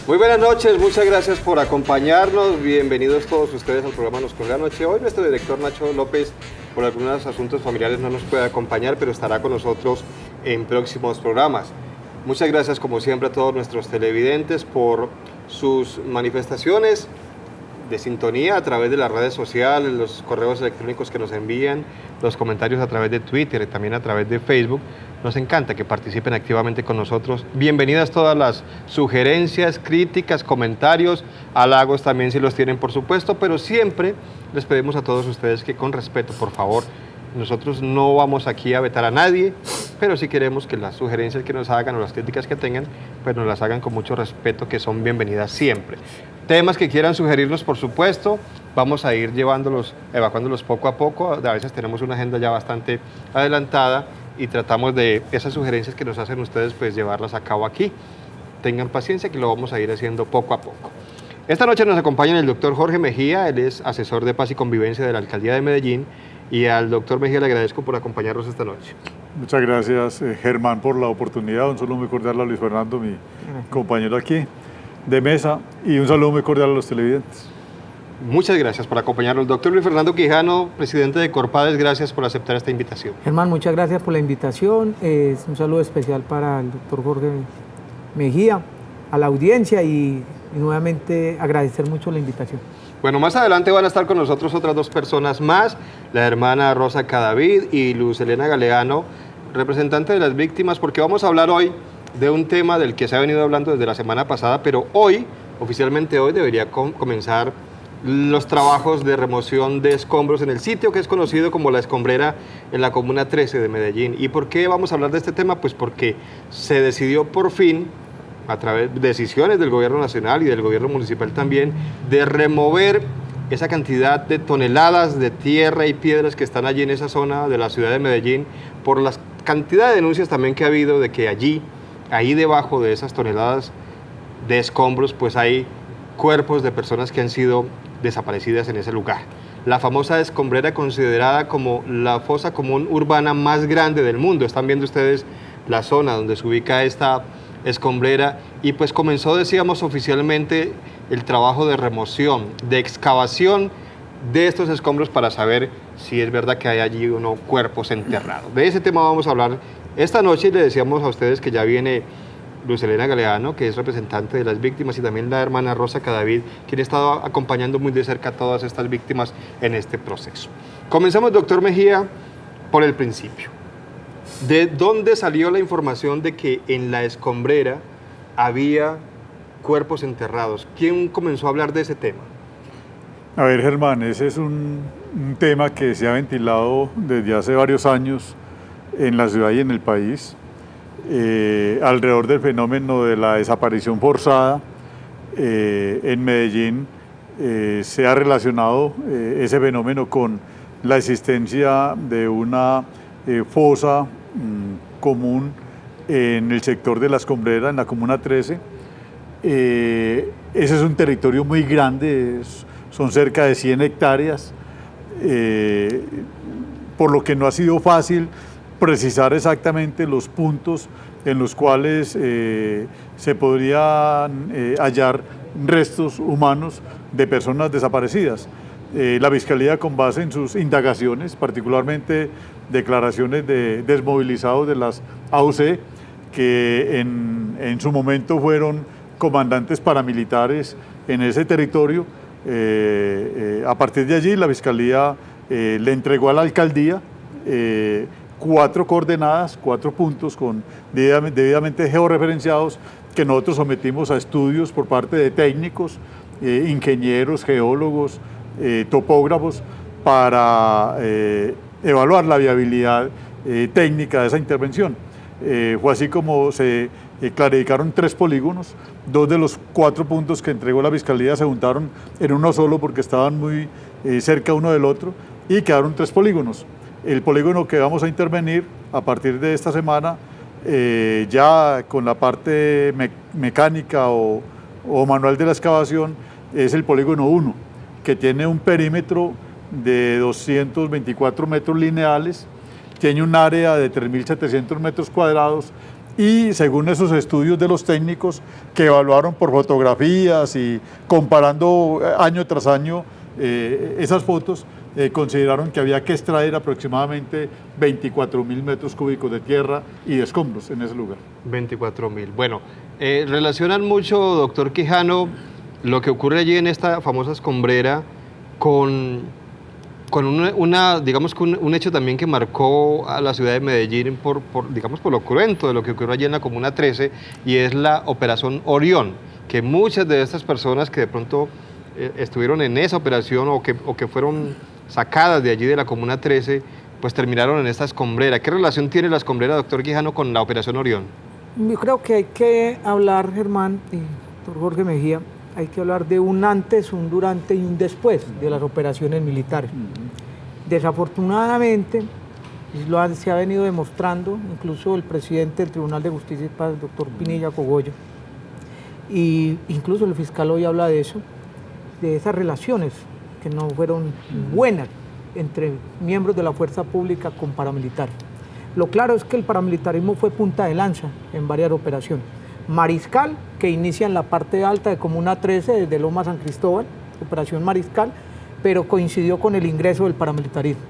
Muy buenas noches, muchas gracias por acompañarnos. Bienvenidos todos ustedes al programa Nos Cogió la Noche. Hoy nuestro director Nacho López, por algunos asuntos familiares, no nos puede acompañar, pero estará con nosotros en próximos programas. Muchas gracias, como siempre, a todos nuestros televidentes por sus manifestaciones de sintonía a través de las redes sociales, los correos electrónicos que nos envían, los comentarios a través de Twitter y también a través de Facebook. Nos encanta que participen activamente con nosotros. Bienvenidas todas las sugerencias, críticas, comentarios, halagos también si los tienen, por supuesto, pero siempre les pedimos a todos ustedes que con respeto, por favor, nosotros no vamos aquí a vetar a nadie, pero sí queremos que las sugerencias que nos hagan o las críticas que tengan, pues nos las hagan con mucho respeto, que son bienvenidas siempre. Temas que quieran sugerirnos, por supuesto, vamos a ir evacuándolos poco a poco. A veces tenemos una agenda ya bastante adelantada y tratamos de esas sugerencias que nos hacen ustedes, pues llevarlas a cabo aquí. Tengan paciencia que lo vamos a ir haciendo poco a poco. Esta noche nos acompaña el doctor Jorge Mejía, él es asesor de paz y convivencia de la Alcaldía de Medellín, y al doctor Mejía le agradezco por acompañarnos esta noche. Muchas gracias, Germán, por la oportunidad. Un saludo muy cordial a Luis Fernando, mi compañero aquí de mesa, y un saludo muy cordial a los televidentes. Muchas gracias por acompañarnos. Doctor Luis Fernando Quijano, presidente de Corpades, gracias por aceptar esta invitación. Germán, muchas gracias por la invitación. Un saludo especial para el doctor Jorge Mejía, a la audiencia y nuevamente agradecer mucho la invitación. Bueno, más adelante van a estar con nosotros otras dos personas más, la hermana Rosa Cadavid y Luz Elena Galeano, representante de las víctimas, porque vamos a hablar hoy de un tema del que se ha venido hablando desde la semana pasada, pero hoy, oficialmente hoy, debería comenzar los trabajos de remoción de escombros en el sitio que es conocido como La Escombrera en la Comuna 13 de Medellín. ¿Y por qué vamos a hablar de este tema? Pues porque se decidió por fin, a través de decisiones del gobierno nacional y del gobierno municipal también, de remover esa cantidad de toneladas de tierra y piedras que están allí en esa zona de la ciudad de Medellín, por la cantidad de denuncias también que ha habido de que ahí debajo de esas toneladas de escombros, pues hay cuerpos de personas que han sido desaparecidas en ese lugar. La famosa escombrera, considerada como la fosa común urbana más grande del mundo. Están viendo ustedes la zona donde se ubica esta escombrera, y pues comenzó, decíamos, oficialmente el trabajo de remoción, de excavación de estos escombros para saber si es verdad que hay allí o no cuerpos enterrados. De ese tema vamos a hablar esta noche, y le decíamos a ustedes que ya viene Luz Elena Galeano, que es representante de las víctimas, y también la hermana Rosa Cadavid, quien ha estado acompañando muy de cerca a todas estas víctimas en este proceso. Comenzamos, doctor Mejía, por el principio. ¿De dónde salió la información de que en La Escombrera había cuerpos enterrados? ¿Quién comenzó a hablar de ese tema? A ver, Germán, ese es un tema que se ha ventilado desde hace varios años en la ciudad y en el país, alrededor del fenómeno de la desaparición forzada. En Medellín se ha relacionado ese fenómeno con la existencia de una fosa común en el sector de La Escombrera, en la Comuna 13. Ese es un territorio muy grande, son cerca de 100 hectáreas, por lo que no ha sido fácil precisar exactamente los puntos en los cuales se podrían hallar restos humanos de personas desaparecidas. La Fiscalía, con base en sus indagaciones, particularmente declaraciones de desmovilizados de las AUC, que en su momento fueron comandantes paramilitares en ese territorio, a partir de allí la Fiscalía le entregó a la Alcaldía 4 coordenadas, 4 puntos debidamente georreferenciados, que nosotros sometimos a estudios por parte de técnicos, ingenieros, geólogos, topógrafos, para evaluar la viabilidad técnica de esa intervención. Fue así como se clarificaron 3 polígonos. 2 de los 4 puntos que entregó la Fiscalía se juntaron en uno solo porque estaban muy cerca uno del otro, y quedaron 3 polígonos. El polígono que vamos a intervenir a partir de esta semana, ya con la parte mecánica o manual de la excavación, es el polígono 1, que tiene un perímetro de 224 metros lineales, tiene un área de 3.700 metros cuadrados Y según esos estudios de los técnicos que evaluaron por fotografías y comparando año tras año esas fotos, consideraron que había que extraer aproximadamente 24.000 metros cúbicos de tierra y de escombros en ese lugar. 24.000. Bueno, relacionan mucho, doctor Quijano, lo que ocurre allí en esta famosa escombrera con digamos que un hecho también que marcó a la ciudad de Medellín digamos, por lo cruento de lo que ocurrió allí en la Comuna 13, y es la Operación Orión, que muchas de estas personas que de pronto estuvieron en esa operación o que fueron sacadas de allí de la Comuna 13, pues terminaron en esta escombrera. ¿Qué relación tiene la escombrera, doctor Quijano, con la Operación Orión? Yo creo que hay que hablar, Germán y doctor Jorge Mejía, hay que hablar de un antes, un durante y un después de las operaciones militares. Desafortunadamente, se ha venido demostrando, incluso el presidente del Tribunal de Justicia y Paz, el doctor Pinilla Cogollo, y incluso el fiscal hoy habla de eso, de esas relaciones que no fueron buenas entre miembros de la fuerza pública con paramilitares. Lo claro es que el paramilitarismo fue punta de lanza en varias operaciones. Mariscal, que inicia en la parte alta de Comuna 13, desde Loma San Cristóbal, Operación Mariscal, pero coincidió con el ingreso del paramilitarismo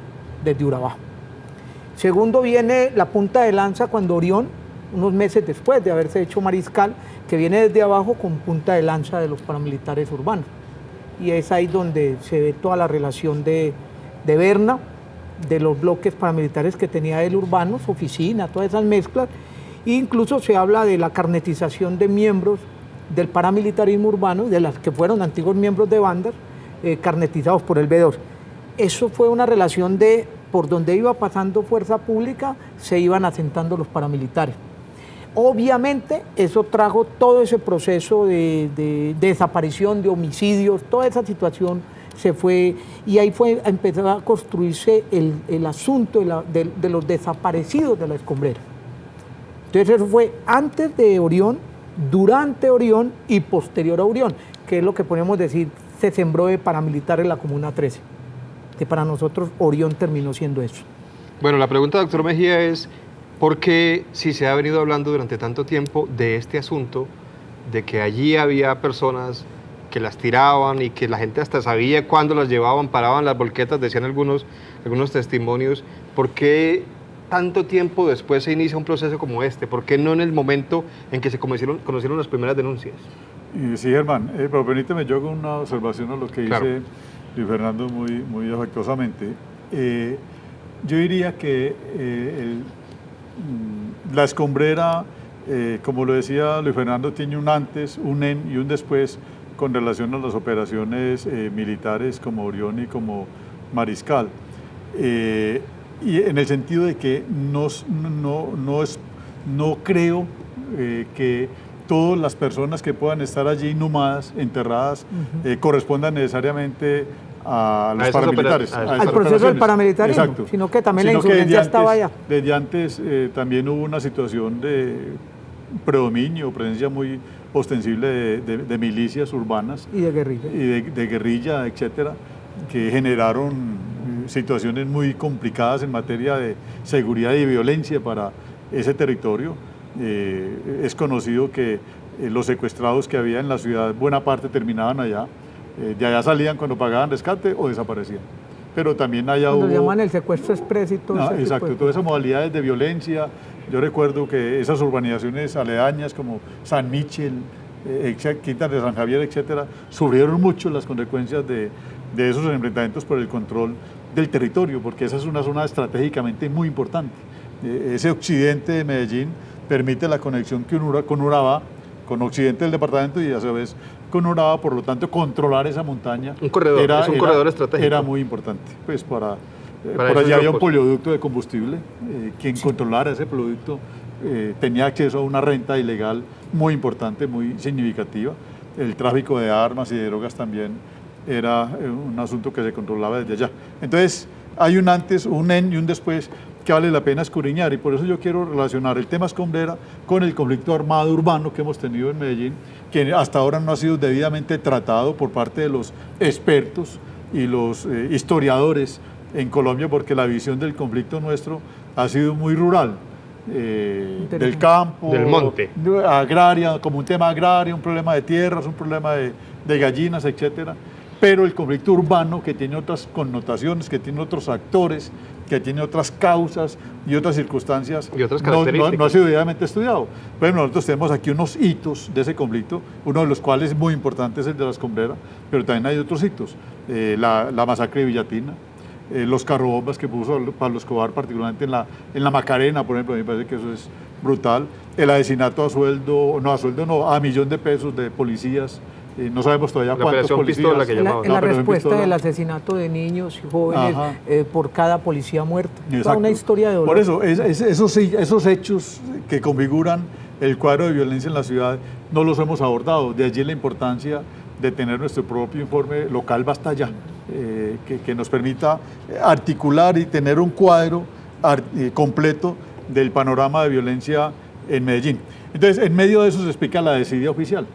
desde Urabá. Segundo viene la punta de lanza cuando Orión, unos meses después de haberse hecho Mariscal, que viene desde abajo con punta de lanza de los paramilitares urbanos. Y es ahí donde se ve toda la relación de Berna, de los bloques paramilitares que tenía él urbanos, oficina, todas esas mezclas. E incluso se habla de la carnetización de miembros del paramilitarismo urbano, de las que fueron antiguos miembros de bandas, carnetizados por el B2. Eso fue una relación de, por donde iba pasando fuerza pública, se iban asentando los paramilitares. Obviamente eso trajo todo ese proceso de desaparición, de homicidios, toda esa situación se fue, y ahí empezó a construirse el asunto de los desaparecidos de la escombrera. Entonces eso fue antes de Orión, durante Orión y posterior a Orión, que es lo que podemos decir, se sembró de paramilitar en la Comuna 13, que para nosotros Orión terminó siendo eso. Bueno, la pregunta, doctor Mejía, es ¿por qué, si se ha venido hablando durante tanto tiempo de este asunto, de que allí había personas que las tiraban y que la gente hasta sabía cuándo las llevaban, paraban las volquetas, decían algunos testimonios, ¿por qué tanto tiempo después se inicia un proceso como este? ¿Por qué no en el momento en que se conocieron las primeras denuncias? Sí, Germán, pero permíteme yo con una observación a lo que dice Luis Fernando muy afectuosamente. Yo diría que la escombrera, como lo decía Luis Fernando, tiene un antes, un en y un después con relación a las operaciones militares como Orión y como Mariscal. Y en el sentido de que no creo que todas las personas que puedan estar allí inhumadas, enterradas, correspondan necesariamente a los paramilitares. Al proceso del paramilitarismo, exacto, sino que también la insurgencia estaba allá. Desde antes también hubo una situación de predominio, presencia muy ostensible de milicias urbanas. Y de guerrilla. Y de guerrilla, etcétera, que generaron situaciones muy complicadas en materia de seguridad y violencia para ese territorio. Es conocido que los secuestrados que había en la ciudad, buena parte terminaban allá, de allá salían cuando pagaban rescate o desaparecían. Pero también allá cuando llaman el secuestro express y todo eso. Exacto, todas esas modalidades de violencia. Yo recuerdo que esas urbanizaciones aledañas como San Michel, Quintas de San Javier, etcétera, sufrieron mucho las consecuencias de esos enfrentamientos por el control del territorio, porque esa es una zona estratégicamente muy importante. Ese occidente de Medellín permite la conexión con Urabá, con occidente del departamento y a su vez con Urabá, por lo tanto controlar esa montaña un corredor estratégico. Era muy importante, pues por allí había un oleoducto de combustible, quien controlara ese producto tenía acceso a una renta ilegal muy importante, muy significativa. El tráfico de armas y de drogas también era un asunto que se controlaba desde allá. Entonces hay un antes, un en y un después que vale la pena escudriñar, y por eso yo quiero relacionar el tema escombrera con el conflicto armado urbano que hemos tenido en Medellín, que hasta ahora no ha sido debidamente tratado por parte de los expertos y los historiadores en Colombia, porque la visión del conflicto nuestro ha sido muy rural. del campo, del monte, agraria, como un tema agrario, un problema de tierras, un problema de gallinas, etcétera. Pero el conflicto urbano, que tiene otras connotaciones, que tiene otros actores, que tiene otras causas y otras circunstancias, y otras características, no ha sido debidamente estudiado. Pero nosotros tenemos aquí unos hitos de ese conflicto, uno de los cuales es muy importante es el de la Escombrera, pero también hay otros hitos, la masacre de Villatina, los carrobombas que puso Pablo Escobar, particularmente en la Macarena, por ejemplo, a mí me parece que eso es brutal, el asesinato a $1.000.000 de policías. No sabemos todavía cuántos policías. Pistola, que en la respuesta del asesinato de niños y jóvenes por cada policía muerto. Toda una historia de dolor. Por eso, esos hechos que configuran el cuadro de violencia en la ciudad no los hemos abordado. De allí la importancia de tener nuestro propio informe local Basta Ya, que nos permita articular y tener un cuadro completo del panorama de violencia en Medellín. Entonces, en medio de eso se explica la desidia oficial.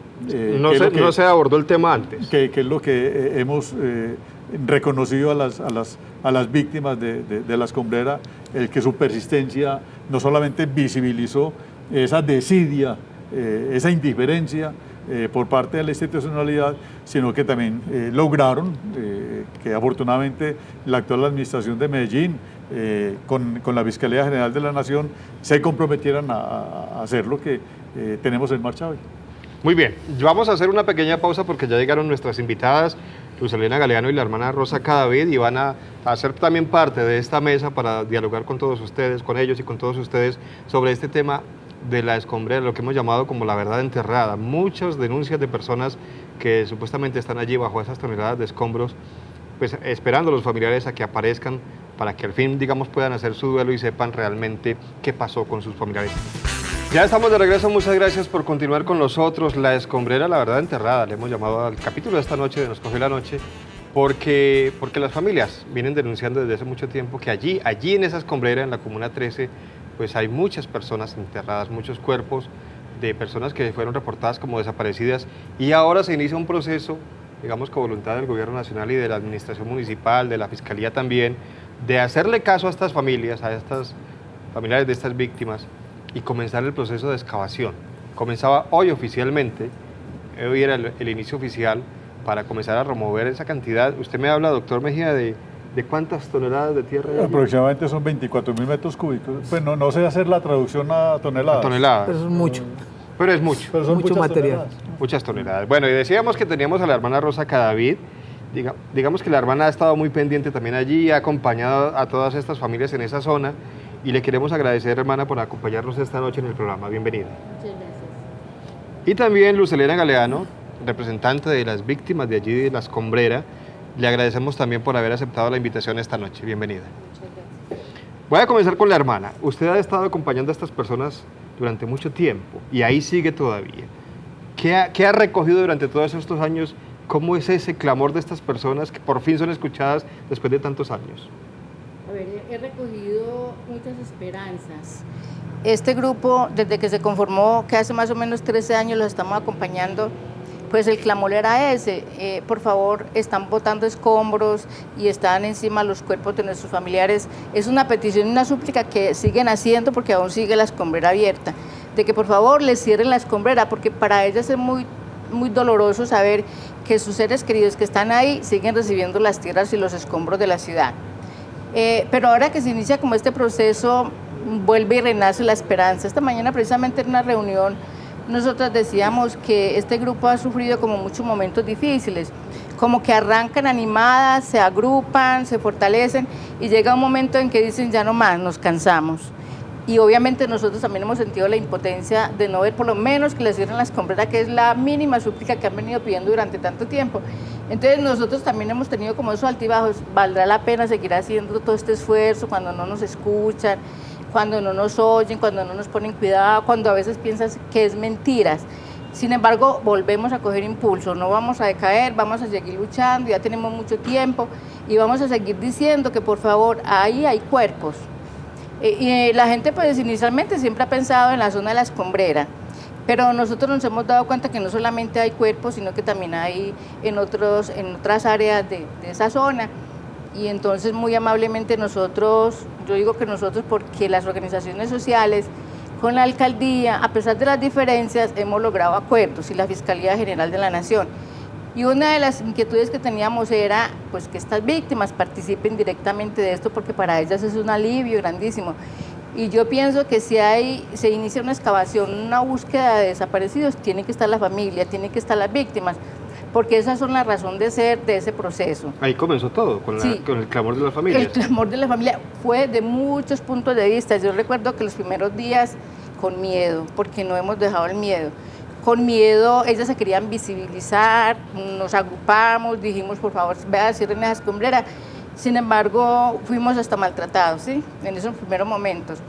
No se abordó el tema antes. Que es lo que hemos reconocido a las víctimas de la Escombrera, el que su persistencia no solamente visibilizó esa desidia, esa indiferencia por parte de la institucionalidad, sino que también lograron que afortunadamente la actual administración de Medellín, con la Fiscalía General de la Nación, se comprometieran a hacer lo que tenemos en marcha hoy. Muy bien, vamos a hacer una pequeña pausa porque ya llegaron nuestras invitadas, Luz Helena Galeano y la hermana Rosa Cadavid, y van a hacer también parte de esta mesa para dialogar con todos ustedes, con ellos y con todos ustedes sobre este tema de la Escombrera, lo que hemos llamado como la verdad enterrada. Muchas denuncias de personas que supuestamente están allí bajo esas toneladas de escombros, pues esperando a los familiares a que aparezcan para que al fin, digamos, puedan hacer su duelo y sepan realmente qué pasó con sus familiares. Ya estamos de regreso, muchas gracias por continuar con nosotros. La Escombrera, la verdad enterrada, le hemos llamado al capítulo de esta noche de Nos Cogió la Noche, porque las familias vienen denunciando desde hace mucho tiempo que allí en esa escombrera, en la Comuna 13, pues hay muchas personas enterradas, muchos cuerpos de personas que fueron reportadas como desaparecidas, y ahora se inicia un proceso, digamos, con voluntad del Gobierno Nacional y de la Administración Municipal, de la Fiscalía también, de hacerle caso a estas familias, a estas familiares de estas víctimas, y comenzar el proceso de excavación. Comenzaba hoy oficialmente, hoy era el inicio oficial para comenzar a remover esa cantidad. Usted me habla, doctor Mejía, de cuántas toneladas de tierra hay. Aproximadamente son 24.000 metros cúbicos. Pues no sé hacer la traducción a toneladas. Pero eso es mucho. Pero es mucho. Pero son mucho material. Toneladas. Muchas toneladas. Bueno, y decíamos que teníamos a la hermana Rosa Cadavid. Digamos que la hermana ha estado muy pendiente también allí, ha acompañado a todas estas familias en esa zona, y le queremos agradecer, hermana, por acompañarnos esta noche en el programa. Bienvenida. Muchas gracias. Y también Luz Helena Galeano, representante de las víctimas de allí de la Escombrera, le agradecemos también por haber aceptado la invitación esta noche. Bienvenida. Muchas gracias. Voy a comenzar con la hermana. Usted ha estado acompañando a estas personas durante mucho tiempo y ahí sigue todavía. ¿Qué ha recogido durante todos estos años? ¿Cómo es ese clamor de estas personas que por fin son escuchadas después de tantos años? A ver, he recogido muchas esperanzas. Este grupo, desde que se conformó, que hace más o menos 13 años los estamos acompañando, pues el clamor era ese, por favor, están botando escombros y están encima los cuerpos de nuestros familiares. Es una petición y una súplica que siguen haciendo porque aún sigue la escombrera abierta, de que por favor les cierren la escombrera, porque para ellas es muy doloroso saber que sus seres queridos que están ahí siguen recibiendo las tierras y los escombros de la ciudad. Pero ahora que se inicia como este proceso, vuelve y renace la esperanza. Esta mañana precisamente en una reunión nosotras decíamos que este grupo ha sufrido como muchos momentos difíciles, como que arrancan animadas, se agrupan, se fortalecen y llega un momento en que dicen ya no más, nos cansamos. Y obviamente nosotros también hemos sentido la impotencia de no ver por lo menos que les cierren la escombrera, que es la mínima súplica que han venido pidiendo durante tanto tiempo. Entonces nosotros también hemos tenido como esos altibajos, valdrá la pena seguir haciendo todo este esfuerzo cuando no nos escuchan, cuando no nos oyen, cuando no nos ponen cuidado, cuando a veces piensas que es mentiras. Sin embargo, volvemos a coger impulso, no vamos a decaer, vamos a seguir luchando, ya tenemos mucho tiempo y vamos a seguir diciendo que por favor, ahí hay cuerpos. Y la gente pues inicialmente siempre ha pensado en la zona de la Escombrera, pero nosotros nos hemos dado cuenta que no solamente hay cuerpos, sino que también hay en otras áreas de esa zona. Y entonces muy amablemente nosotros, yo digo que nosotros porque las organizaciones sociales con la alcaldía, a pesar de las diferencias, hemos logrado acuerdos y la Fiscalía General de la Nación. Y una de las inquietudes que teníamos era pues, que estas víctimas participen directamente de esto porque para ellas es un alivio grandísimo. Y yo pienso que si se inicia una excavación, una búsqueda de desaparecidos, tiene que estar la familia, tiene que estar las víctimas, porque esas son la razón de ser de ese proceso. Ahí comenzó todo, con el clamor de las familias. El clamor de la familia fue de muchos puntos de vista. Yo recuerdo que los primeros días con miedo, porque no hemos dejado el miedo. Con miedo, ellas se querían visibilizar, nos agrupamos, dijimos, por favor, vea, cierren esa escombrera. Sin embargo, fuimos hasta maltratados, ¿sí? En esos primeros momentos.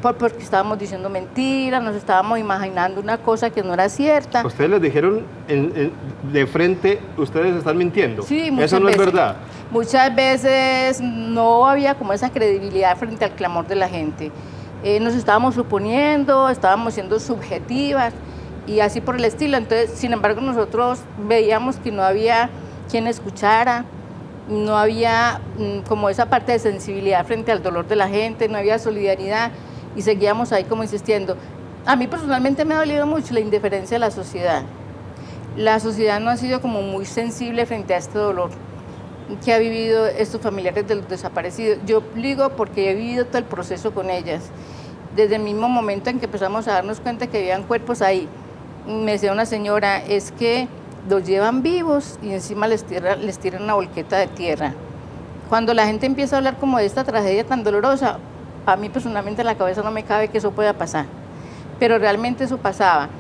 Porque estábamos diciendo mentiras, nos estábamos imaginando una cosa que no era cierta. Ustedes les dijeron de frente, ustedes están mintiendo. Sí, muchas Eso no veces. Es verdad. Muchas veces no había como esa credibilidad frente al clamor de la gente. Nos estábamos suponiendo, estábamos siendo subjetivas y así por el estilo. Entonces, sin embargo, nosotros veíamos que no había quien escuchara, no había como esa parte de sensibilidad frente al dolor de la gente, no había solidaridad y seguíamos ahí como insistiendo. A mí personalmente me ha dolido mucho la indiferencia de la sociedad. La sociedad no ha sido como muy sensible frente a este dolor que ha vivido estos familiares de los desaparecidos. Yo digo porque he vivido todo el proceso con ellas. Desde el mismo momento en que empezamos a darnos cuenta que habían cuerpos ahí, me decía una señora, es que los llevan vivos y encima les tiran una volqueta de tierra. Cuando la gente empieza a hablar como de esta tragedia tan dolorosa, a mí personalmente en la cabeza no me cabe que eso pueda pasar, pero realmente eso pasaba.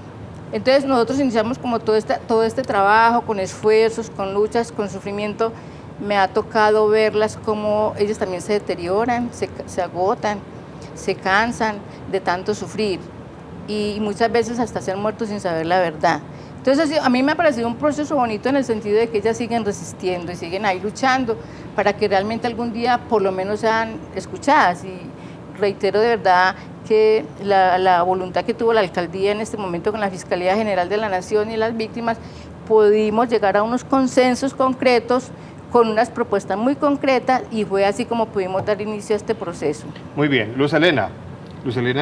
Entonces nosotros iniciamos como todo este trabajo, con esfuerzos, con luchas, con sufrimiento. Me ha tocado verlas como ellas también se deterioran, se agotan, se cansan de tanto sufrir y muchas veces hasta ser muertos sin saber la verdad. Entonces a mí me ha parecido un proceso bonito en el sentido de que ellas siguen resistiendo y siguen ahí luchando para que realmente algún día por lo menos sean escuchadas. Y reitero de verdad que la voluntad que tuvo la alcaldía en este momento con la Fiscalía General de la Nación y las víctimas, pudimos llegar a unos consensos concretos con unas propuestas muy concretas y fue así como pudimos dar inicio a este proceso. Muy bien, Luz Helena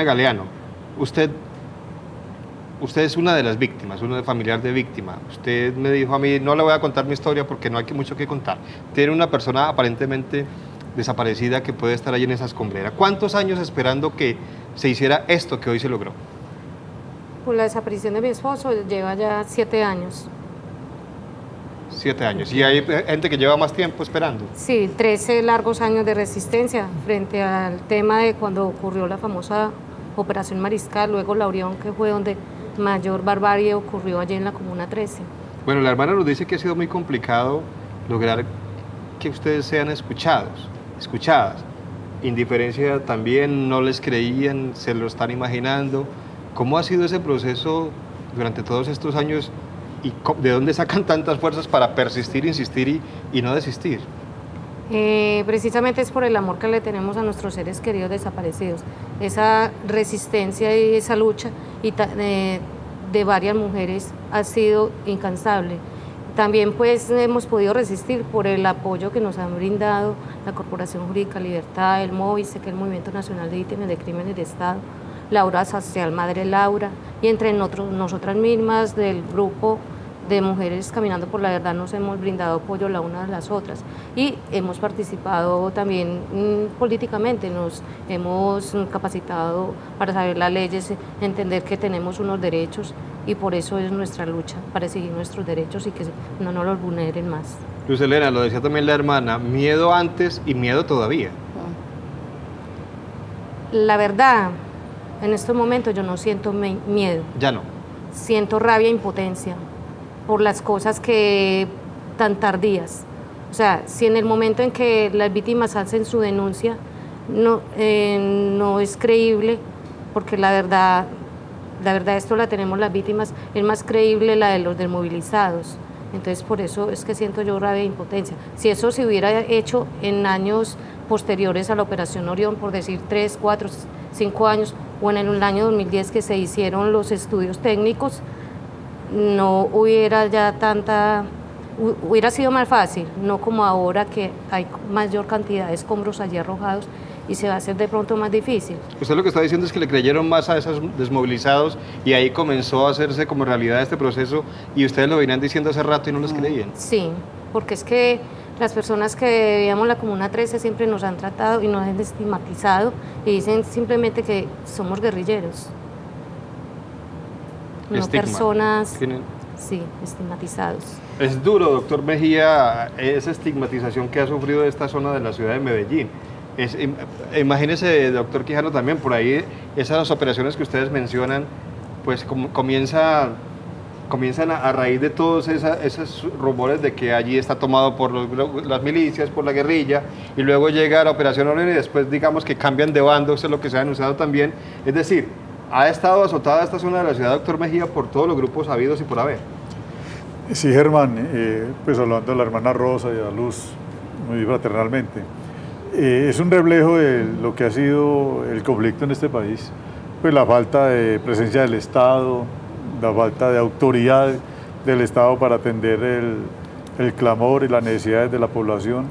Galeano, usted es una de las víctimas, una familiar de víctima. Usted me dijo a mí, no le voy a contar mi historia porque no hay mucho que contar. Tiene una persona aparentemente desaparecida que puede estar ahí en esa escombrera. ¿Cuántos años esperando que se hiciera esto que hoy se logró? Pues la desaparición de mi esposo lleva ya 7 años. 7 años. ¿Y hay gente que lleva más tiempo esperando? Sí, 13 largos años de resistencia frente al tema de cuando ocurrió la famosa Operación Mariscal, luego la Orión, que fue donde mayor barbarie ocurrió allí en la Comuna 13. Bueno, la hermana nos dice que ha sido muy complicado lograr que ustedes sean escuchadas. Indiferencia también, no les creían, se lo están imaginando. ¿Cómo ha sido ese proceso durante todos estos años y de dónde sacan tantas fuerzas para persistir, insistir y no desistir? Precisamente es por el amor que le tenemos a nuestros seres queridos desaparecidos, esa resistencia y esa lucha de varias mujeres ha sido incansable. También pues hemos podido resistir por el apoyo que nos han brindado la Corporación Jurídica Libertad, el MOVICE, que es el Movimiento Nacional de Víctimas de Crímenes de Estado, la Obra Social Madre Laura, y entre nosotras mismas del grupo de Mujeres Caminando por la Verdad nos hemos brindado apoyo la una a las otras y hemos participado también políticamente, nos hemos capacitado para saber las leyes, entender que tenemos unos derechos y por eso es nuestra lucha, para seguir nuestros derechos y que no nos los vulneren más. Luz Helena, lo decía también la hermana, miedo antes y miedo todavía. La verdad, en estos momentos yo no siento miedo. Ya no. Siento rabia e impotencia por las cosas que tan tardías. O sea, si en el momento en que las víctimas hacen su denuncia no es creíble, porque la verdad esto la tenemos las víctimas, es más creíble la de los desmovilizados. Entonces por eso es que siento yo rabia e impotencia. Si eso se hubiera hecho en años posteriores a la Operación Orión, por decir 3, 4, 5 años, o en el año 2010 que se hicieron los estudios técnicos, no hubiera ya tanta hubiera sido más fácil, no como ahora que hay mayor cantidad de escombros allí arrojados y se va a hacer de pronto más difícil. Usted lo que está diciendo es que le creyeron más a esos desmovilizados y ahí comenzó a hacerse como realidad este proceso y ustedes lo venían diciendo hace rato y no les creían. Sí, porque es que las personas que vivíamos la Comuna 13 siempre nos han tratado y nos han estigmatizado y dicen simplemente que somos guerrilleros. No Estigma. Personas, Tienen- sí, estigmatizados. Es duro, doctor Mejía, esa estigmatización que ha sufrido esta zona de la ciudad de Medellín. Imagínese, doctor Quijano, también por ahí esas operaciones que ustedes mencionan, pues comienzan a raíz de todos esos rumores de que allí está tomado por las milicias, por la guerrilla, y luego llega la Operación Orión y después digamos que cambian de bando, eso es lo que se ha anunciado también. Es decir, ha estado azotada esta zona de la ciudad, doctor Mejía, por todos los grupos habidos y por haber. Sí, Germán, pues hablando de la hermana Rosa y a Luz, muy fraternalmente, es un reflejo de lo que ha sido el conflicto en este país, pues la falta de presencia del Estado, la falta de autoridad del Estado para atender el clamor y las necesidades de la población,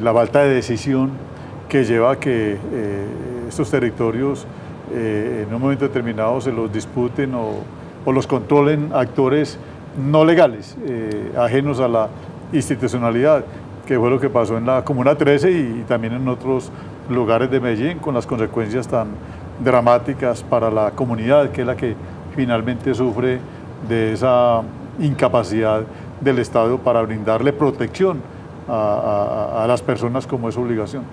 la falta de decisión que lleva a que estos territorios en un momento determinado se los disputen o los controlen actores no legales, ajenos a la institucionalidad, que fue lo que pasó en la Comuna 13 y también en otros lugares de Medellín, con las consecuencias tan dramáticas para la comunidad, que es la que finalmente sufre de esa incapacidad del Estado para brindarle protección a las personas como es su obligación.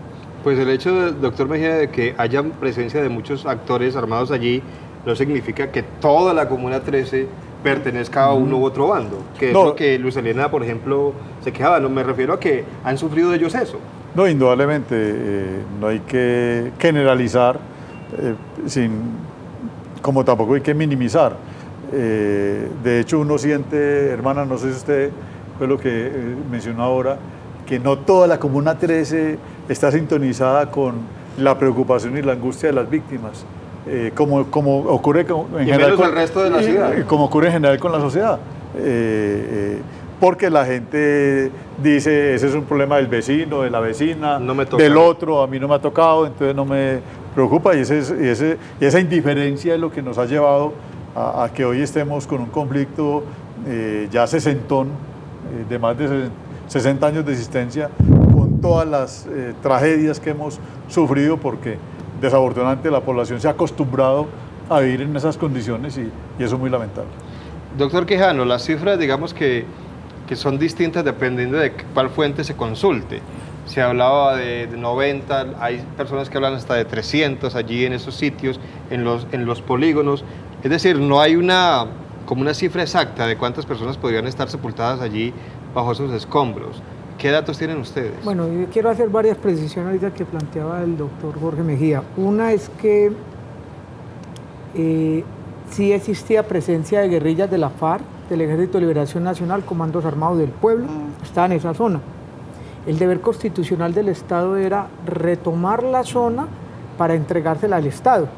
Pues el hecho, doctor Mejía, de que haya presencia de muchos actores armados allí, no significa que toda la Comuna 13 pertenezca a uno u otro bando, que es lo que Luz Helena, por ejemplo, se quejaba. No me refiero a que han sufrido ellos eso. No, indudablemente, no hay que generalizar, como tampoco hay que minimizar. De hecho, uno siente, hermana, no sé si usted fue lo que mencionó ahora, que no toda la Comuna 13 está sintonizada con la preocupación y la angustia de las víctimas, como ocurre en general con el resto de la ciudad. como ocurre en general con la sociedad. Porque la gente dice, ese es un problema del vecino, de la vecina, No me toca. del otro, a mí no me ha tocado, entonces no me preocupa, y esa indiferencia es lo que nos ha llevado a que hoy estemos con un conflicto ya sesentón, de más de 60 años de existencia, con todas las tragedias que hemos sufrido, porque desafortunadamente la población se ha acostumbrado a vivir en esas condiciones y eso es muy lamentable. Doctor Quijano, las cifras, digamos que son distintas dependiendo de cuál fuente se consulte. Se hablaba de 90, hay personas que hablan hasta de 300 allí en esos sitios, en los polígonos. Es decir, no hay como una cifra exacta de cuántas personas podrían estar sepultadas allí bajo esos escombros. ¿Qué datos tienen ustedes? Bueno, yo quiero hacer varias precisiones ahorita que planteaba el doctor Jorge Mejía. Una es que sí existía presencia de guerrillas de la FARC, del Ejército de Liberación Nacional, Comandos Armados del Pueblo, estaban en esa zona. El deber constitucional del Estado era retomar la zona para entregársela al Estado.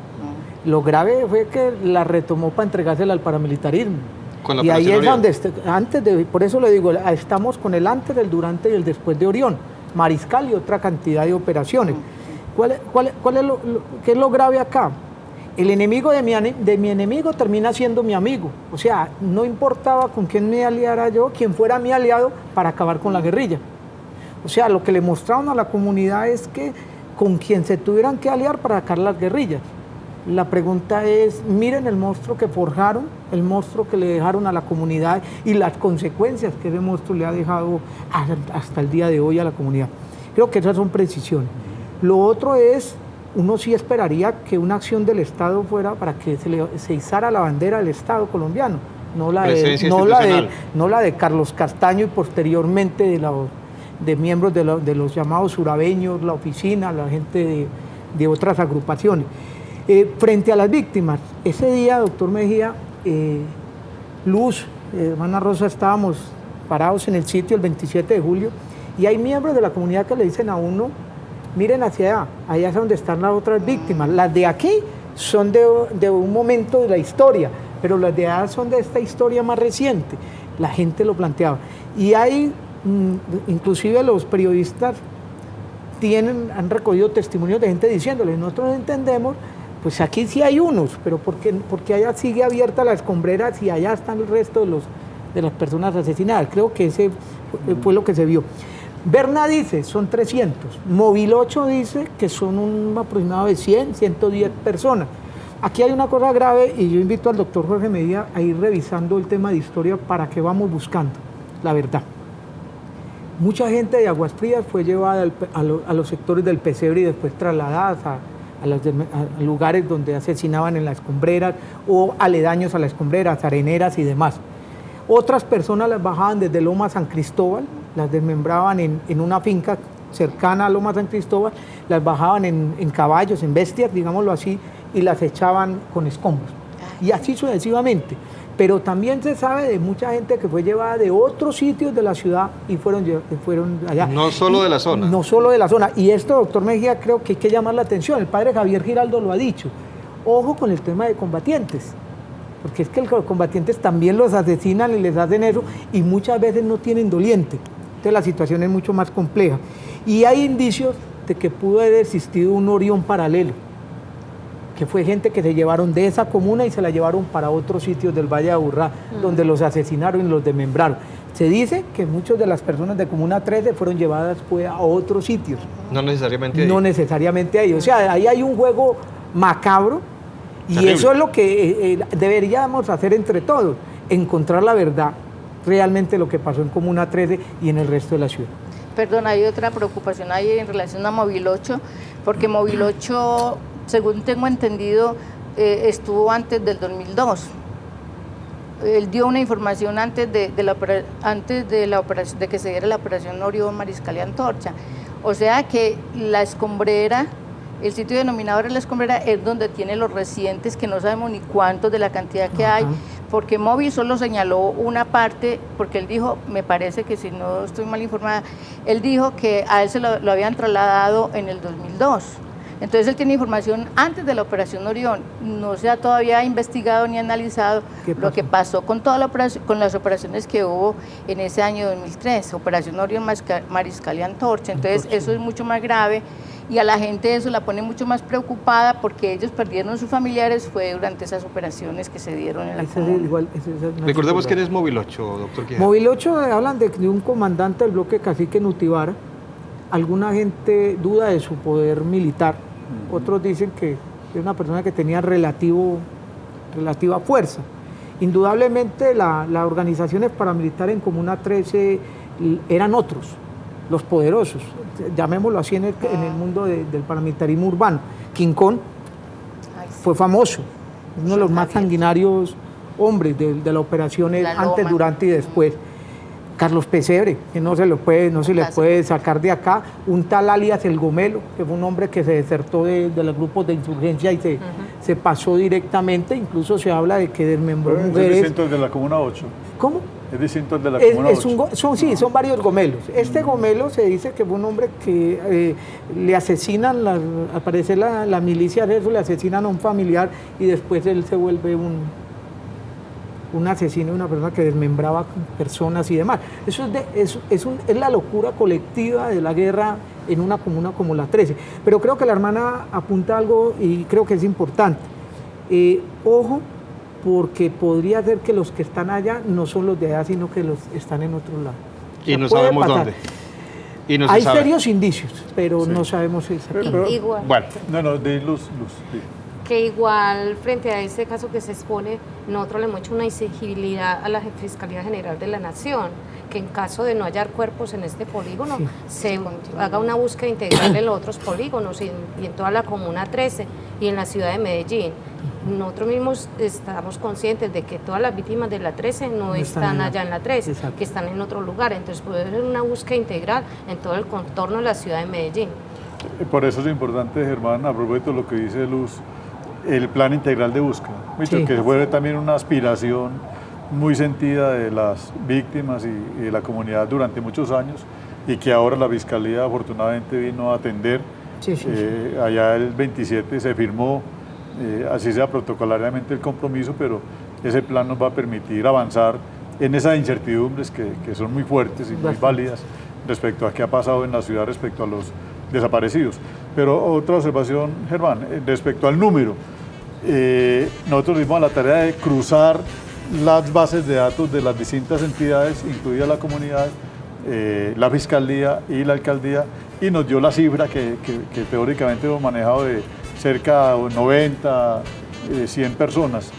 Lo grave fue que la retomó para entregársela al paramilitarismo. Con la Y ahí Operación es donde, por eso le digo, estamos con el antes, el durante y el después de Orión, Mariscal y otra cantidad de operaciones. ¿Qué es lo grave acá? El enemigo de mi enemigo termina siendo mi amigo. O sea, no importaba con quién me aliara yo, quién fuera mi aliado para acabar con la guerrilla. O sea, lo que le mostraron a la comunidad es que con quien se tuvieran que aliar para sacar las guerrillas. La pregunta es, miren el monstruo que forjaron, el monstruo que le dejaron a la comunidad y las consecuencias que ese monstruo le ha dejado hasta el día de hoy a la comunidad. Creo que esas son precisiones. Lo otro es, uno sí esperaría que una acción del Estado fuera para que se izara la bandera del Estado colombiano, no la de Carlos Castaño y posteriormente de miembros de los llamados surabeños, la oficina, la gente de otras agrupaciones. Frente a las víctimas, ese día, doctor Mejía, Luz, hermana Rosa, estábamos parados en el sitio el 27 de julio y hay miembros de la comunidad que le dicen a uno, miren hacia allá es donde están las otras víctimas. Las de aquí son de un momento de la historia, pero las de allá son de esta historia más reciente. la gente lo planteaba. Y hay, inclusive los periodistas han recogido testimonios de gente diciéndole, nosotros entendemos, pues aquí sí hay unos, pero porque allá sigue abierta la escombrera y allá están el resto de las personas asesinadas. Creo que ese fue lo que se vio. Berna dice, son 300. Móvil 8 dice que son un aproximado de 100, 110 personas. Aquí hay una cosa grave y yo invito al doctor Jorge Medina a ir revisando el tema de historia para que vamos buscando la verdad. Mucha gente de Aguas Frías fue llevada a los sectores del Pesebre y después trasladadas a lugares donde asesinaban en las escombreras o aledaños a las escombreras, areneras y demás. Otras personas las bajaban desde Loma San Cristóbal, las desmembraban en una finca cercana a Loma San Cristóbal, las bajaban en caballos, en bestias, digámoslo así, y las echaban con escombros. Y así sucesivamente. Pero también se sabe de mucha gente que fue llevada de otros sitios de la ciudad y fueron allá. No solo de la zona. No solo de la zona. Y esto, doctor Mejía, creo que hay que llamar la atención. El padre Javier Giraldo lo ha dicho. Ojo con el tema de combatientes. Porque es que los combatientes también los asesinan y les hacen eso y muchas veces no tienen doliente. Entonces la situación es mucho más compleja. Y hay indicios de que pudo haber existido un Orión paralelo, que fue gente que se llevaron de esa comuna y se la llevaron para otros sitios del Valle de Aburrá, donde los asesinaron y los desmembraron. Se dice que muchas de las personas de Comuna 13 fueron llevadas a otros sitios. No necesariamente ahí. No necesariamente ahí. O sea, ahí hay un juego macabro y terrible. eso es lo que deberíamos hacer entre todos, encontrar la verdad, realmente lo que pasó en Comuna 13 y en el resto de la ciudad. Perdón, hay otra preocupación ahí en relación a Móvil 8, porque Móvil 8, según tengo entendido, estuvo antes del 2002. Él dio una información antes de que se diera la operación Orión, Mariscal y Antorcha. O sea que la escombrera, el sitio denominado La Escombrera, es donde tiene los residentes que no sabemos ni cuántos de la cantidad que hay, porque Móvil solo señaló una parte, porque él dijo, me parece que si no estoy mal informada, él dijo que a él se lo habían trasladado en el 2002. Entonces él tiene información antes de la operación Orión. No se ha todavía investigado ni analizado lo que pasó con toda la operación, con las operaciones que hubo en ese año 2003, operación Orión, Mariscal y Antorcha. Entonces eso es mucho más grave y a la gente eso la pone mucho más preocupada porque ellos perdieron sus familiares fue durante esas operaciones que se dieron en la comuna. Recordemos quién es Móvil 8, doctor Quijano. Móvil 8 hablan de un comandante del bloque Cacique Nutibara. Alguna gente duda de su poder militar. Otros dicen que es una persona que tenía relativa fuerza. Indudablemente las organizaciones paramilitares en Comuna 13 eran otros, los poderosos, llamémoslo así en el mundo del paramilitarismo urbano. Quincón fue famoso, uno de los más sanguinarios hombres de la operación antes, durante y después. Carlos Pesebre, que no se le puede sacar de acá, un tal alias El Gomelo, que fue un hombre que se desertó de los grupos de insurgencia y se pasó directamente, incluso se habla de que desmembró mujeres. Es distinto el de la Comuna 8. ¿Cómo? Es distinto el de la Comuna 8. Son varios Gomelos. Este Gomelo se dice que fue un hombre que le asesinan, al parecer la milicia de eso, le asesinan a un familiar y después él se vuelve un asesino, una persona que desmembraba personas y demás. Eso es la locura colectiva de la guerra en una comuna como la 13. Pero creo que la hermana apunta algo y creo que es importante. Ojo, porque podría ser que los que están allá no son los de allá, sino que los están en otro lado. Y no sabemos dónde. Y no hay se sabe. serios indicios, pero no sabemos exactamente. Igual. Bueno. No, de luz. Que igual frente a este caso que se expone, nosotros le hemos hecho una exigibilidad a la Fiscalía General de la Nación, que en caso de no hallar cuerpos en este polígono, se haga una búsqueda integral en los otros polígonos y en toda la Comuna 13 y en la ciudad de Medellín. Nosotros mismos estamos conscientes de que todas las víctimas de la 13 no están allá en la 13, Exacto. que están en otro lugar, entonces puede haber una búsqueda integral en todo el contorno de la ciudad de Medellín. Por eso es importante, Germán, a propósito de lo que dice Luz, el plan integral de búsqueda, que fue también una aspiración muy sentida de las víctimas y de la comunidad durante muchos años y que ahora la Fiscalía afortunadamente vino a atender. Allá el 27 se firmó, así sea protocolariamente el compromiso, pero ese plan nos va a permitir avanzar en esas incertidumbres que son muy fuertes y muy válidas respecto a qué ha pasado en la ciudad respecto a los desaparecidos. Pero otra observación, Germán, respecto al número. Nosotros dimos la tarea de cruzar las bases de datos de las distintas entidades, incluida la comunidad, la Fiscalía y la Alcaldía, y nos dio la cifra que teóricamente hemos manejado de cerca de 90, 100 personas.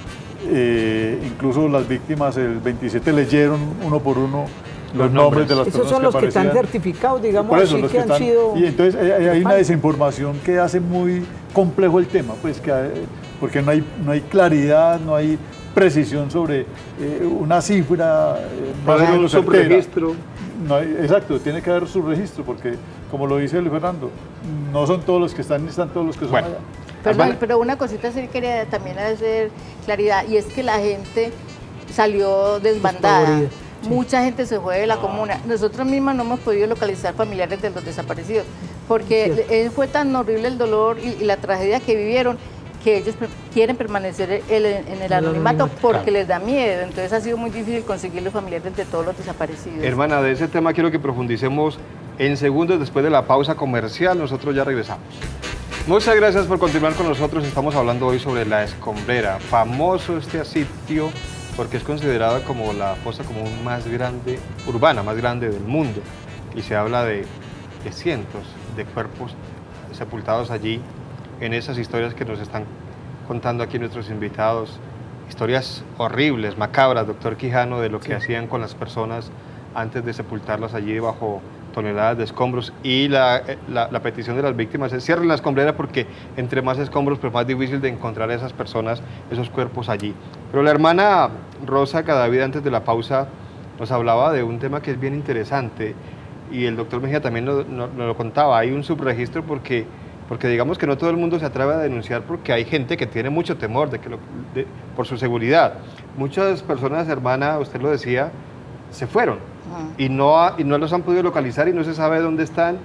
Incluso las víctimas, el 27 leyeron uno por uno los nombres de las personas. Esos son los que están aparecían. certificados, digamos, Por eso, así los que han están, sido... y entonces hay una desinformación que hace muy complejo el tema, pues porque no hay claridad, no hay precisión sobre una cifra más o menos certera. Subregistro. No exacto, tiene que haber subregistro, porque como lo dice Luis Fernando, no son todos los que están todos los que son allá. Perdón, pero una cosita sí quería también hacer claridad, y es que la gente salió desbandada. Mucha gente se fue de la comuna. Nosotros mismas no hemos podido localizar familiares de los desaparecidos, porque fue tan horrible el dolor y la tragedia que vivieron, que ellos quieren permanecer en el anonimato porque les da miedo. Entonces ha sido muy difícil conseguir los familiares de todos los desaparecidos. Hermana, de ese tema quiero que profundicemos en segundos después de la pausa comercial. Nosotros ya regresamos. Muchas gracias por continuar con nosotros. Estamos hablando hoy sobre La Escombrera. Famoso este sitio porque es considerada como la fosa común más grande, urbana más grande del mundo. Y se habla de cientos de cuerpos sepultados allí, en esas historias que nos están contando aquí nuestros invitados. Historias horribles, macabras, doctor Quijano, de lo que hacían con las personas antes de sepultarlas allí bajo toneladas de escombros. Y la petición de las víctimas es: cierren la escombrera, porque entre más escombros, pues más difícil de encontrar a esas personas, esos cuerpos allí. Pero la hermana Rosa Cadavid, antes de la pausa, nos hablaba de un tema que es bien interesante, y el doctor Mejía también nos lo contaba. Hay un subregistro porque digamos que no todo el mundo se atreve a denunciar, porque hay gente que tiene mucho temor por su seguridad. Muchas personas, hermana, usted lo decía, se fueron y no los han podido localizar y no se sabe dónde están,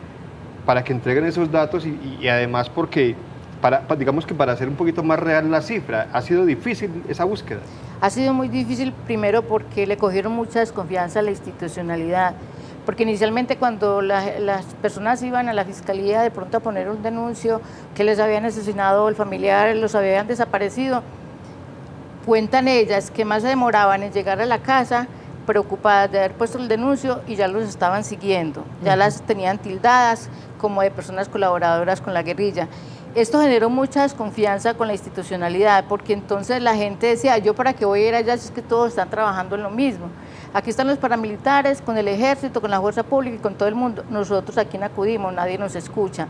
para que entreguen esos datos y además porque, digamos que para hacer un poquito más real la cifra, ha sido difícil esa búsqueda. Ha sido muy difícil, primero porque le cogieron mucha desconfianza a la institucionalidad. Porque inicialmente cuando las personas iban a la fiscalía de pronto a poner un denuncio que les habían asesinado el familiar, los habían desaparecido, cuentan ellas que más se demoraban en llegar a la casa, preocupadas de haber puesto el denuncio, y ya los estaban siguiendo, ya las tenían tildadas como de personas colaboradoras con la guerrilla. Esto generó mucha desconfianza con la institucionalidad, porque entonces la gente decía: yo para qué voy a ir allá si es que todos están trabajando en lo mismo. Aquí están los paramilitares, con el ejército, con la fuerza pública y con todo el mundo. Nosotros aquí no acudimos, nadie nos escucha.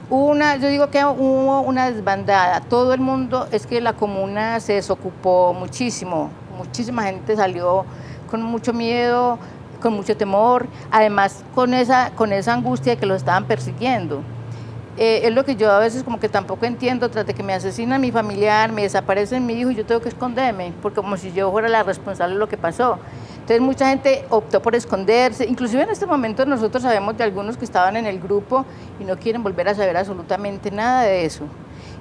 Yo digo que hubo una desbandada. Todo el mundo, es que la comuna se desocupó muchísimo. Muchísima gente salió con mucho miedo, con mucho temor, además con esa angustia de que los estaban persiguiendo. Es lo que yo a veces como que tampoco entiendo. Tras de que me asesinan mi familiar, me desaparecen mi hijo, yo tengo que esconderme, porque como si yo fuera la responsable de lo que pasó. Entonces mucha gente optó por esconderse, inclusive en este momento nosotros sabemos de algunos que estaban en el grupo y no quieren volver a saber absolutamente nada de eso.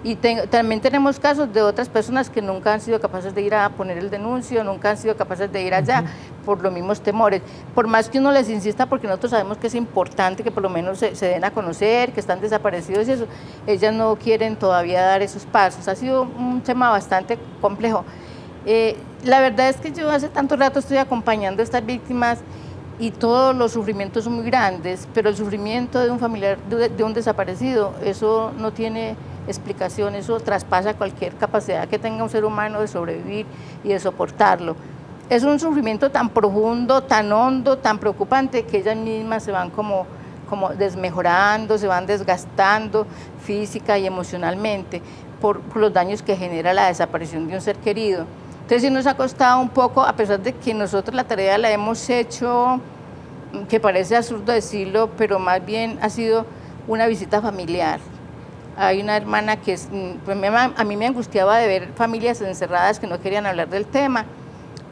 Y también tenemos casos de otras personas que nunca han sido capaces de ir a poner el denuncio, nunca han sido capaces de ir allá por los mismos temores. Por más que uno les insista, porque nosotros sabemos que es importante que por lo menos se den a conocer, que están desaparecidos y eso, ellas no quieren todavía dar esos pasos. Ha sido un tema bastante complejo. La verdad es que yo hace tanto rato estoy acompañando a estas víctimas y todos los sufrimientos son muy grandes, pero el sufrimiento de un familiar, de un desaparecido, eso no tiene explicación, eso traspasa cualquier capacidad que tenga un ser humano de sobrevivir y de soportarlo. Es un sufrimiento tan profundo, tan hondo, tan preocupante, que ellas mismas se van como desmejorando, se van desgastando física y emocionalmente por los daños que genera la desaparición de un ser querido. Entonces sí nos ha costado un poco, a pesar de que nosotros la tarea la hemos hecho, que parece absurdo decirlo, pero más bien ha sido una visita familiar. Hay una hermana que a mí me angustiaba de ver familias encerradas que no querían hablar del tema,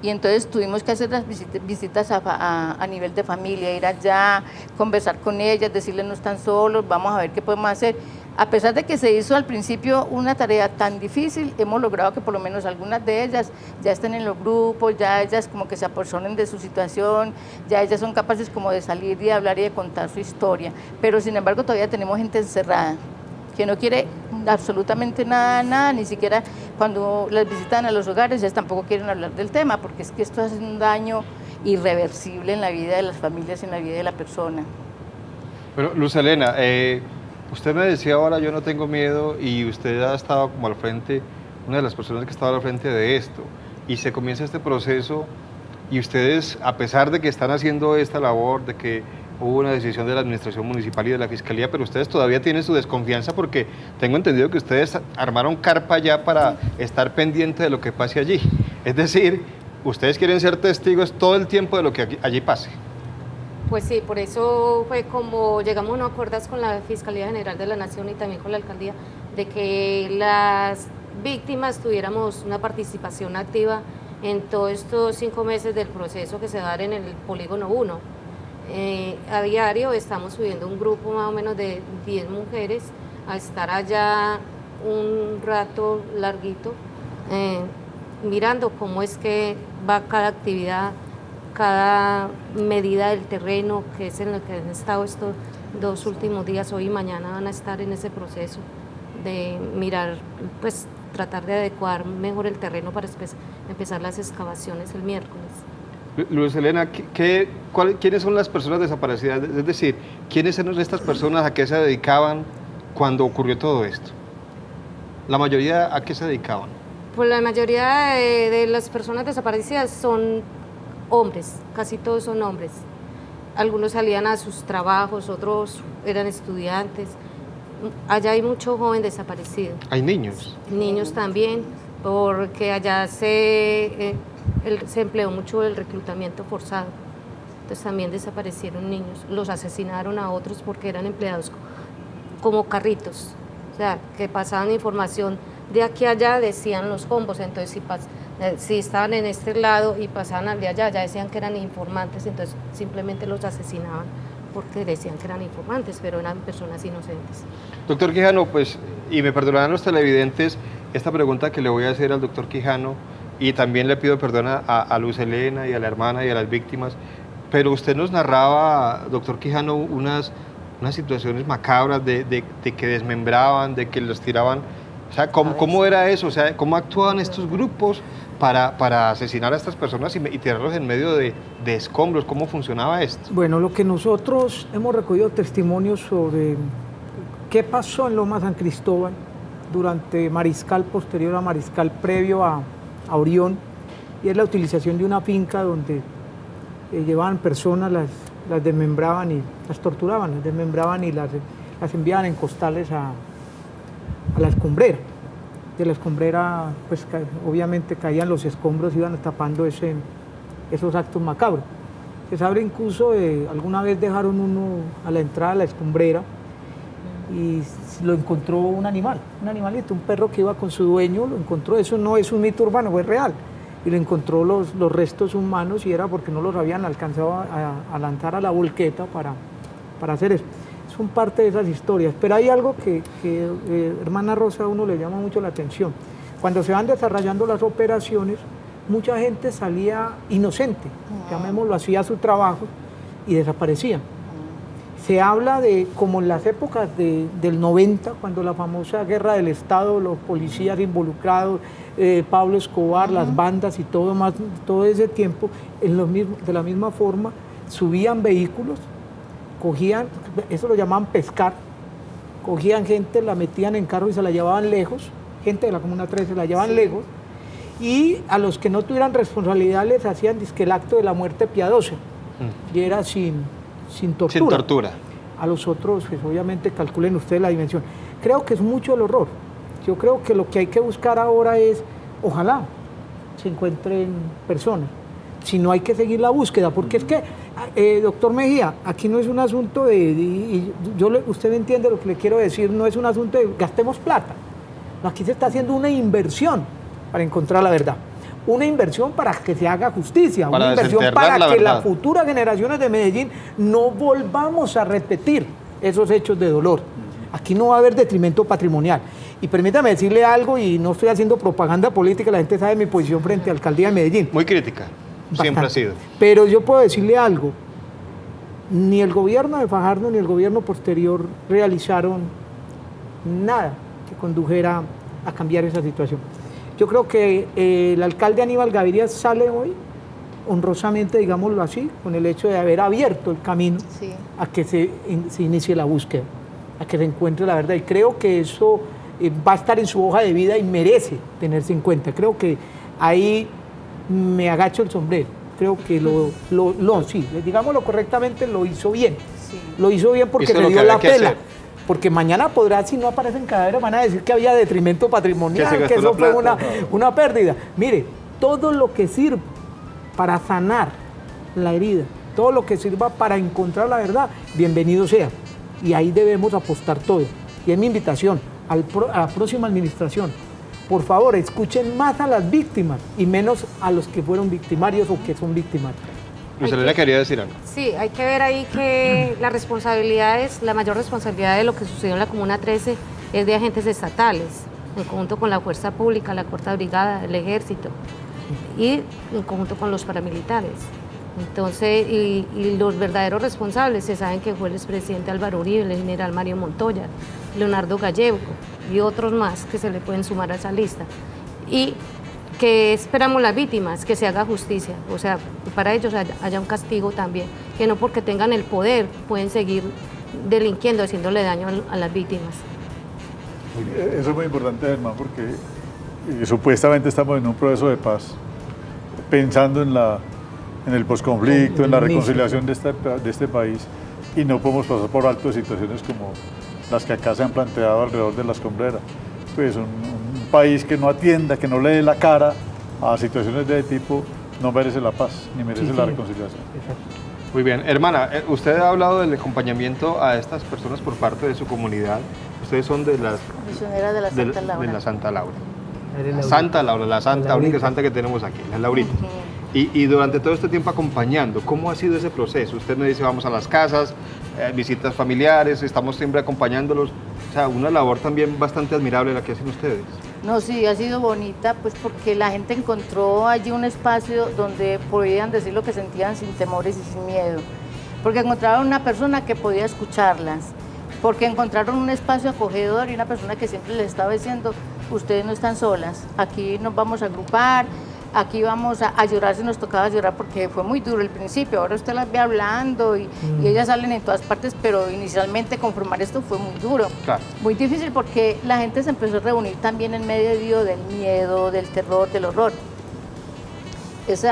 Y entonces tuvimos que hacer las visitas a nivel de familia, ir allá, conversar con ellas, decirles no están solos, vamos a ver qué podemos hacer. A pesar de que se hizo al principio una tarea tan difícil, hemos logrado que por lo menos algunas de ellas ya estén en los grupos, ya ellas como que se apersonen de su situación, ya ellas son capaces como de salir y de hablar y de contar su historia. Pero sin embargo todavía tenemos gente encerrada, que no quiere absolutamente nada, ni siquiera cuando las visitan a los hogares, ellas tampoco quieren hablar del tema, porque es que esto hace un daño irreversible en la vida de las familias, en la vida de la persona. Bueno, Luz Helena, usted me decía ahora yo no tengo miedo y usted ha estado como al frente, una de las personas que ha estado al frente de esto, y se comienza este proceso y ustedes, a pesar de que están haciendo esta labor, de que hubo una decisión de la administración municipal y de la fiscalía, pero ustedes todavía tienen su desconfianza porque tengo entendido que ustedes armaron carpa ya para estar pendiente de lo que pase allí. Es decir, ustedes quieren ser testigos todo el tiempo de lo que allí pase. Pues sí, por eso fue como llegamos a un acuerdo con la Fiscalía General de la Nación y también con la Alcaldía de que las víctimas tuviéramos una participación activa en todos estos 5 meses del proceso que se va a dar en el Polígono 1. A diario estamos subiendo un grupo más o menos de 10 mujeres a estar allá un rato larguito, mirando cómo es que va cada actividad, cada medida del terreno, que es en lo que han estado estos 2 últimos días, hoy y mañana van a estar en ese proceso de mirar, pues tratar de adecuar mejor el terreno para empezar las excavaciones el miércoles. Luz Helena, ¿quiénes son las personas desaparecidas? Es decir, ¿quiénes eran estas personas? ¿A qué se dedicaban cuando ocurrió todo esto? ¿La mayoría a qué se dedicaban? Pues la mayoría de las personas desaparecidas son hombres, casi todos son hombres. Algunos salían a sus trabajos, otros eran estudiantes. Allá hay mucho joven desaparecido. ¿Hay niños? Niños también, porque allá se empleó mucho el reclutamiento forzado. Entonces también desaparecieron niños. Los asesinaron a otros porque eran empleados como carritos. O sea, que pasaban información de aquí a allá, decían los combos. Entonces si estaban en este lado y pasaban al de allá, ya decían que eran informantes, entonces simplemente los asesinaban porque decían que eran informantes, pero eran personas inocentes. Doctor Quijano, pues, y me perdonarán los televidentes, esta pregunta que le voy a hacer al doctor Quijano, y también le pido perdón a Luz Helena y a la hermana y a las víctimas, pero usted nos narraba, doctor Quijano, unas situaciones macabras de que desmembraban, de que los tiraban. O sea, ¿cómo era eso? O sea, ¿cómo actuaban estos grupos para asesinar a estas personas y tirarlos en medio de escombros? ¿Cómo funcionaba esto? Bueno, lo que nosotros hemos recogido testimonios sobre qué pasó en Loma San Cristóbal durante Mariscal, posterior a Mariscal, previo a Orión, y es la utilización de una finca donde llevaban personas, las desmembraban y las torturaban, las desmembraban y las enviaban en costales a la escombrera. De la escombrera, pues obviamente caían los escombros y iban tapando esos actos macabros. Se sabe incluso, alguna vez dejaron uno a la entrada de la escombrera y lo encontró un animalito, un perro que iba con su dueño, lo encontró. Eso no es un mito urbano, es real. Y lo encontró los restos humanos y era porque no los habían alcanzado a lanzar a la volqueta para hacer eso. Son parte de esas historias, pero hay algo que hermana Rosa, a uno le llama mucho la atención. Cuando se van desarrollando las operaciones, mucha gente salía inocente, llamémoslo así, a su trabajo y desaparecían. Se habla de, como en las épocas del 90, cuando la famosa guerra del Estado, los policías involucrados, Pablo Escobar, las bandas y todo ese tiempo, de la misma forma, subían vehículos, cogían, eso lo llamaban pescar, cogían gente, la metían en carro y se la llevaban lejos, gente de la Comuna 13 se la llevaban lejos, y a los que no tuvieran responsabilidad les hacían disque el acto de la muerte piadosa, y era sin tortura. Sin tortura. A los otros, pues obviamente calculen ustedes la dimensión. Creo que es mucho el horror. Yo creo que lo que hay que buscar ahora es, ojalá se encuentren personas, si no hay que seguir la búsqueda, porque es que, doctor Mejía, aquí no es un asunto usted me entiende lo que le quiero decir, no es un asunto de gastemos plata, aquí se está haciendo una inversión para encontrar la verdad. una inversión para que se haga justicia, Para una inversión desenterrar para la que verdad. las futuras generaciones de Medellín no volvamos a repetir esos hechos de dolor. Aquí no va a haber detrimento patrimonial. Y permítame decirle algo, y no estoy haciendo propaganda política, la gente sabe mi posición frente a la alcaldía de Medellín. Muy crítica, siempre ha Bastante. sido. Pero yo puedo decirle algo, ni el gobierno de Fajardo ni el gobierno posterior realizaron nada que condujera a cambiar esa situación. Yo creo que el alcalde Aníbal Gaviria sale hoy, honrosamente, digámoslo así, con el hecho de haber abierto el camino Sí. a que se inicie la búsqueda, a que se encuentre la verdad. Y creo que eso va a estar en su hoja de vida y merece tenerse en cuenta. Creo que ahí me agacho el sombrero. Creo que sí, digámoslo correctamente, lo hizo bien. Sí. Lo hizo bien porque Hizo le lo dio que la había que pela. hacer. Porque mañana podrá, si no aparecen cadáveres, van a decir que había detrimento patrimonial, Que se que gastó eso la fue plata. una pérdida. Mire, todo lo que sirva para sanar la herida, todo lo que sirva para encontrar la verdad, bienvenido sea. Y ahí debemos apostar todo. Y es mi invitación a la próxima administración. Por favor, escuchen más a las víctimas y menos a los que fueron victimarios o que son victimarios. Luz Helena quería decir algo. Sí, hay que ver ahí que las responsabilidades, la mayor responsabilidad de lo que sucedió en la Comuna 13 es de agentes estatales, en conjunto con la Fuerza Pública, la Cuarta Brigada, el Ejército y en conjunto con los paramilitares. Entonces, y los verdaderos responsables se saben que fue el expresidente Álvaro Uribe, el general Mario Montoya, Leonardo Gallego y otros más que se le pueden sumar a esa lista. Y que esperamos las víctimas, que se haga justicia, o sea, para ellos haya un castigo también, que no porque tengan el poder pueden seguir delinquiendo, haciéndole daño a las víctimas. Eso es muy importante, Germán, porque supuestamente estamos en un proceso de paz, pensando en el posconflicto, en la reconciliación de este país, y no podemos pasar por alto situaciones como las que acá se han planteado alrededor de la escombrera. Pues un país que no atienda, que no le dé la cara a situaciones de ese tipo, no merece la paz, ni merece la reconciliación. Muy bien. Hermana, usted ha hablado del acompañamiento a estas personas por parte de su comunidad. Ustedes son de las... Misionera de la Santa Laura. De la Santa Laura. Madre La Santa Laura, la santa, Laurita. única santa que tenemos aquí, la Laurita. Y durante todo este tiempo acompañando, ¿cómo ha sido ese proceso? Usted me dice, vamos a las casas, visitas familiares, estamos siempre acompañándolos. O sea, una labor también bastante admirable la que hacen ustedes. No, sí, ha sido bonita, pues porque la gente encontró allí un espacio donde podían decir lo que sentían sin temores y sin miedo. Porque encontraron una persona que podía escucharlas, porque encontraron un espacio acogedor y una persona que siempre les estaba diciendo, ustedes no están solas, aquí nos vamos a agrupar, aquí vamos a llorar si nos tocaba llorar, porque fue muy duro el principio. Ahora usted las ve hablando y ellas salen en todas partes, pero inicialmente conformar esto fue muy duro. Claro. Muy difícil porque la gente se empezó a reunir también en medio del miedo, del terror, del horror. Ese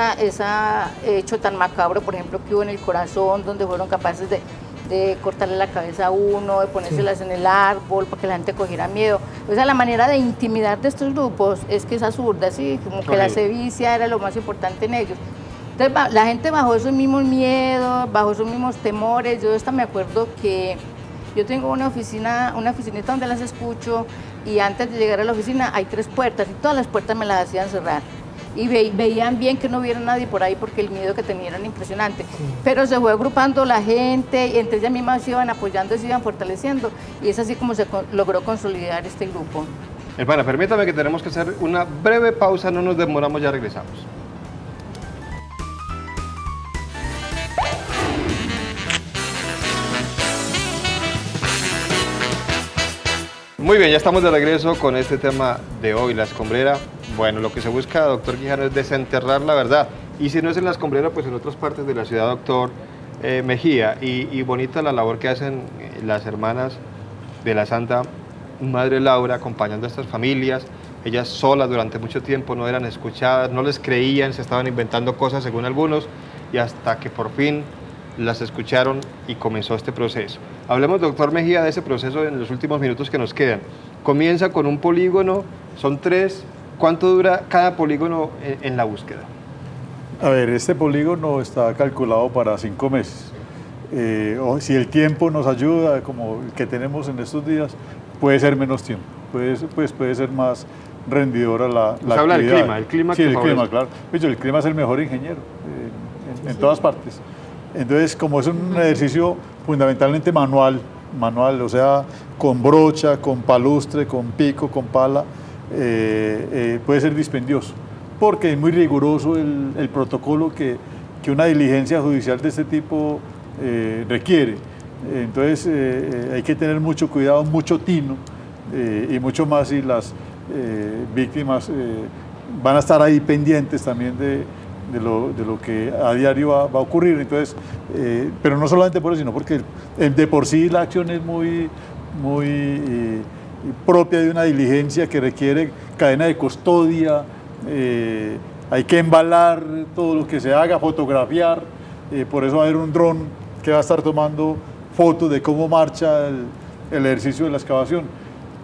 hecho tan macabro, por ejemplo, que hubo en el Corazón, donde fueron capaces de cortarle la cabeza a uno, de ponérselas en el árbol para que la gente cogiera miedo. O sea, la manera de intimidar de estos grupos es que es absurda, ¿sí? Como que la sevicia era lo más importante en ellos. Entonces, la gente bajo esos mismos miedos, bajo esos mismos temores. Yo hasta me acuerdo que yo tengo una oficinita donde las escucho, y antes de llegar a la oficina hay 3 puertas y todas las puertas me las hacían cerrar. Y veían bien que no hubiera nadie por ahí porque el miedo que tenían era impresionante. Sí. Pero se fue agrupando la gente y entre ellas mismas se iban apoyando y se iban fortaleciendo. Y es así como se logró consolidar este grupo. Hermana, permítame que tenemos que hacer una breve pausa, no nos demoramos, ya regresamos. Muy bien, ya estamos de regreso con este tema de hoy, la escombrera. Bueno, lo que se busca, doctor Quijano, es desenterrar la verdad. Y si no es en la escombrera, pues en otras partes de la ciudad, doctor Mejía. Y bonita la labor que hacen las hermanas de la Santa Madre Laura acompañando a estas familias. Ellas solas durante mucho tiempo no eran escuchadas, no les creían, se estaban inventando cosas según algunos, y hasta que por fin las escucharon y comenzó este proceso. Hablemos, doctor Mejía, de ese proceso en los últimos minutos que nos quedan. Comienza con un polígono, son 3. ¿Cuánto dura cada polígono en la búsqueda? A ver, este polígono está calculado para 5 meses. Si el tiempo nos ayuda, como el que tenemos en estos días, puede ser menos tiempo. puede ser más rendidora la Se habla del actividad. el clima Sí, que el clima, favorece. claro. Pues el clima es el mejor ingeniero en todas partes. Entonces, como es un ejercicio fundamentalmente manual, o sea, con brocha, con palustre, con pico, con pala, puede ser dispendioso, porque es muy riguroso el protocolo que una diligencia judicial de este tipo requiere. Entonces, hay que tener mucho cuidado, mucho tino, y mucho más si las víctimas van a estar ahí pendientes también de lo que a diario va a ocurrir. Entonces, pero no solamente por eso, sino porque de por sí la acción es muy propia de una diligencia que requiere cadena de custodia, hay que embalar todo lo que se haga, fotografiar, por eso va a haber un dron que va a estar tomando fotos de cómo marcha el ejercicio de la excavación.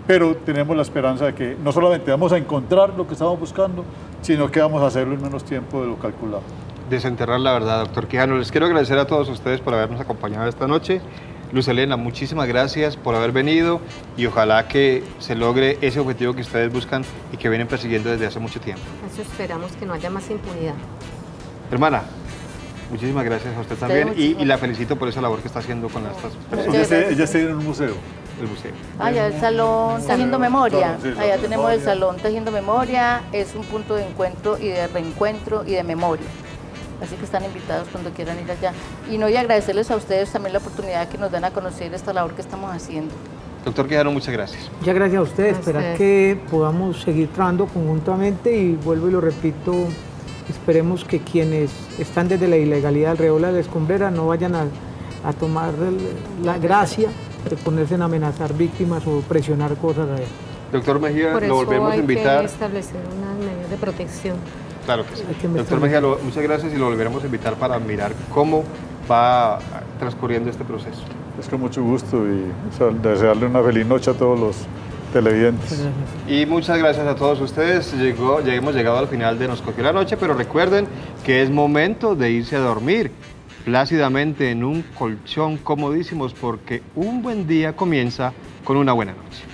Pero tenemos la esperanza de que no solamente vamos a encontrar lo que estamos buscando, sino que vamos a hacerlo en menos tiempo de lo calculado. Desenterrar la verdad, doctor Quijano. Les quiero agradecer a todos ustedes por habernos acompañado esta noche. Luz Helena, muchísimas gracias por haber venido y ojalá que se logre ese objetivo que ustedes buscan y que vienen persiguiendo desde hace mucho tiempo. Eso esperamos, que no haya más impunidad. Hermana, muchísimas gracias a usted también y la felicito por esa labor que está haciendo con estas personas. Ella está en un museo. El museo. Allá el salón Tejiendo Memoria, Sí, allá salón tenemos el memoria. salón Tejiendo Memoria, es un punto de encuentro y de reencuentro y de memoria. Así que están invitados cuando quieran ir allá. Y no, y agradecerles a ustedes también la oportunidad que nos dan a conocer esta labor que estamos haciendo. Doctor Quijano, muchas gracias. Muchas gracias a ustedes, A esperar ustedes. que podamos seguir trabajando conjuntamente y vuelvo y lo repito, esperemos que quienes están desde la ilegalidad alrededor de la escombrera no vayan a tomar la gracia de ponerse en amenazar víctimas o presionar cosas a él. Doctor Mejía, Por lo eso volvemos a hay invitar. que establecer unas medidas de protección. Claro que sí. Hay que Doctor investigar. Mejía, muchas gracias y lo volveremos a invitar para mirar cómo va transcurriendo este proceso. Es con mucho gusto y desearle una feliz noche a todos los televidentes. Y muchas gracias a todos ustedes. Hemos llegado al final de Nos Cogió la Noche, pero recuerden que es momento de irse a dormir plácidamente en un colchón comodísimos porque un buen día comienza con una buena noche.